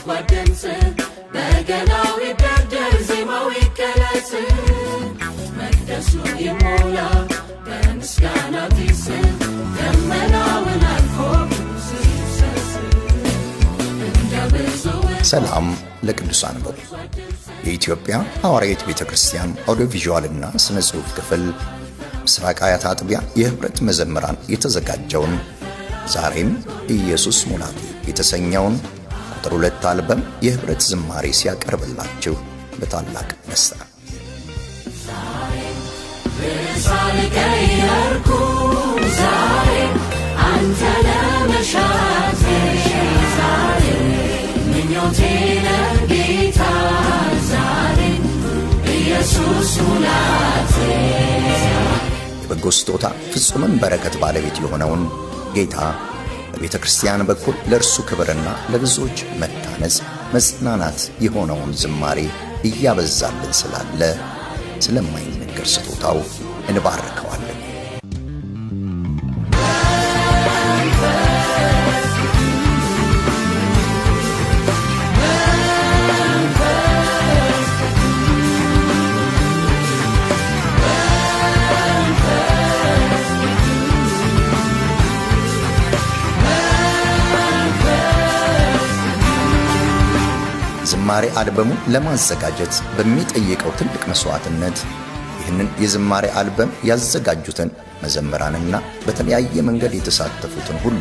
ጓደንስ በገናዊ ደርደር ዜማዊ ከለስ መቅደሱ ይሞላ በምስጋና ቢስ ደመናውን አልፎ ሰላም ለቅዱሳን ነው። የኢትዮጵያ ሐዋርያዊት ቤተክርስቲያን ኦዲዮቪዥዋልና ስነ ጽሑፍ ክፍል ምስራቅ አያት አጥቢያ የህብረት መዘምራን የተዘጋጀውን ዛሬም ኢየሱስ ሙላቴ የተሰኘውን ቁጥር 2 አልበም የህብረት ዝማሬ ሲያቀርብላችሁ በታላቅ ደስታ አንተ ለመሻት ዛሬ ምኞቴ ለጌታ ዛሬ ኢየሱስ ሙላቴ የበጎ ስጦታ ፍጹምን በረከት ባለቤት የሆነውን ጌታ በቤተ ክርስቲያን በኩል ለእርሱ ክብርና ለብዙዎች መታነጽ መጽናናት የሆነውን ዝማሬ እያበዛልን ስላለ ስለማይነገር ስጦታው እንባርከዋለን። ዝማሬ አልበሙ ለማዘጋጀት በሚጠይቀው ትልቅ መስዋዕትነት ይህንን የዝማሬ አልበም ያዘጋጁትን መዘምራንና በተለያየ መንገድ የተሳተፉትን ሁሉ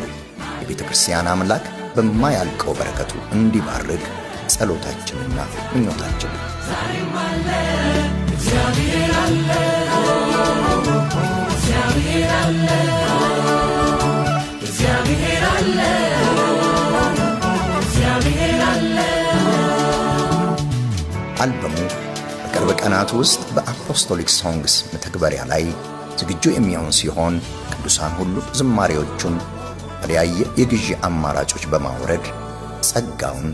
የቤተ ክርስቲያን አምላክ በማያልቀው በረከቱ እንዲባርክ ጸሎታችንና ምኞታችን ዛሬም አለ እግዚአብሔር አለ እግዚአብሔር አለ እግዚአብሔር አለ እግዚአብሔር አለ አልበሙ በቅርብ ቀናት ውስጥ በአፖስቶሊክ ሶንግስ መተግበሪያ ላይ ዝግጁ የሚሆን ሲሆን ቅዱሳን ሁሉ ዝማሬዎቹን በተለያየ የግዢ አማራጮች በማውረድ ጸጋውን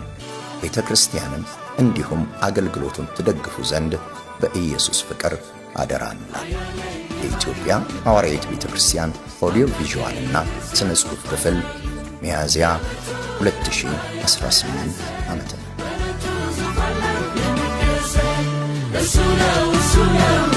ቤተ ክርስቲያንን እንዲሁም አገልግሎቱን ትደግፉ ዘንድ በኢየሱስ ፍቅር አደራ እንላለን። የኢትዮጵያ ሐዋርያዊት ቤተ ክርስቲያን ኦዲዮ ቪዥዋልና ስነ ጽሑፍ ክፍል ሚያዝያ 2018 ዓመተ Sooner